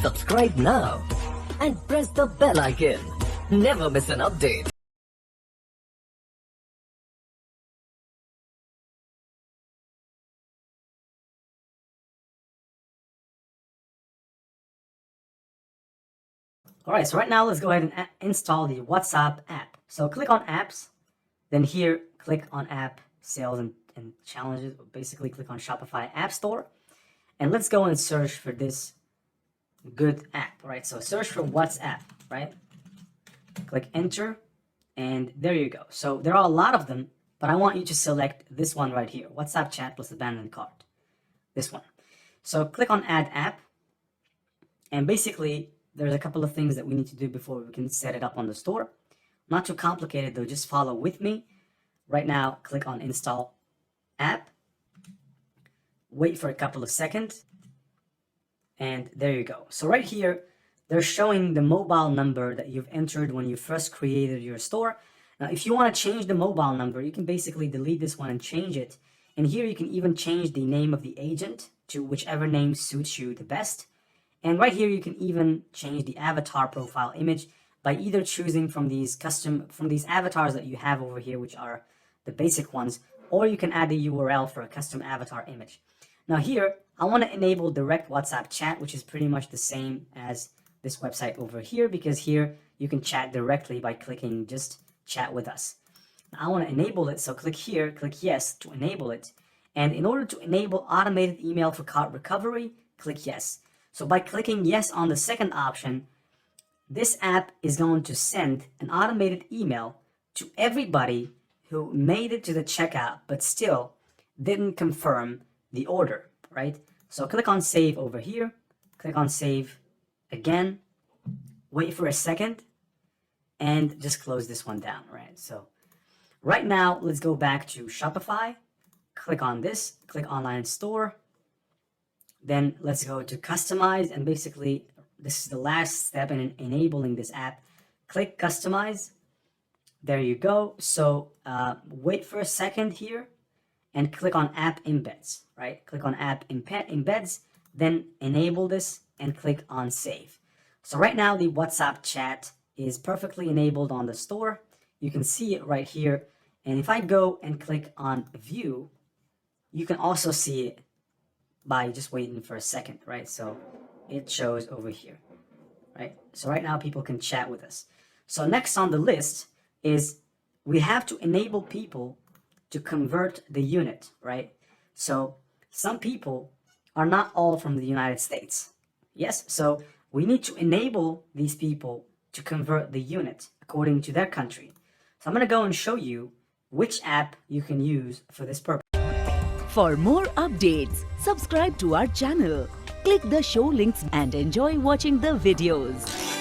Subscribe now and press the bell icon. Never miss an update. Alright, so right now let's go ahead and install the WhatsApp app. So click on apps, then here click on app sales and challenges. Basically click on Shopify App Store, and let's go and search for this good app. Right, so search for WhatsApp, right? Click enter, and there you go. So there are a lot of them, but I want you to select this one right here, WhatsApp chat plus abandoned cart, this one. So click on add app, and basically there's a couple of things that we need to do before we can set it up on the store. Not too complicated though, just follow with me. Right now, click on install app. Wait for a couple of seconds. And there you go. So right here, they're showing the mobile number that you've entered when you first created your store. Now, if you want to change the mobile number, you can basically delete this one and change it. And here you can even change the name of the agent to whichever name suits you the best. And right here, you can even change the avatar profile image by either choosing from these avatars that you have over here, which are the basic ones, or you can add a URL for a custom avatar image. Now here, I want to enable direct WhatsApp chat, which is pretty much the same as this website over here, because here you can chat directly by clicking just chat with us. Now, I want to enable it, so click here, click yes to enable it. And in order to enable automated email for cart recovery, click yes. So by clicking yes on the second option, this app is going to send an automated email to everybody who made it to the checkout but still didn't confirm the order, right? So click on save over here, click on save again, wait for a second, and just close this one down, right? So right now, let's go back to Shopify, click on this, click online store. Then let's go to customize, and basically this is the last step in enabling this app. Click customize. There you go. So wait for a second here and click on app embeds, right? Click on app embeds, then enable this and click on save. So right now the WhatsApp chat is perfectly enabled on the store. You can see it right here. And if I go and click on view, you can also see it by just waiting for a second, right? So it shows over here, right? So right now people can chat with us. So next on the list is we have to enable people to convert the unit, right? So some people are not all from the United States. Yes, so we need to enable these people to convert the unit according to their country. So I'm gonna go and show you which app you can use for this purpose. For more updates, subscribe to our channel, click the show links and enjoy watching the videos.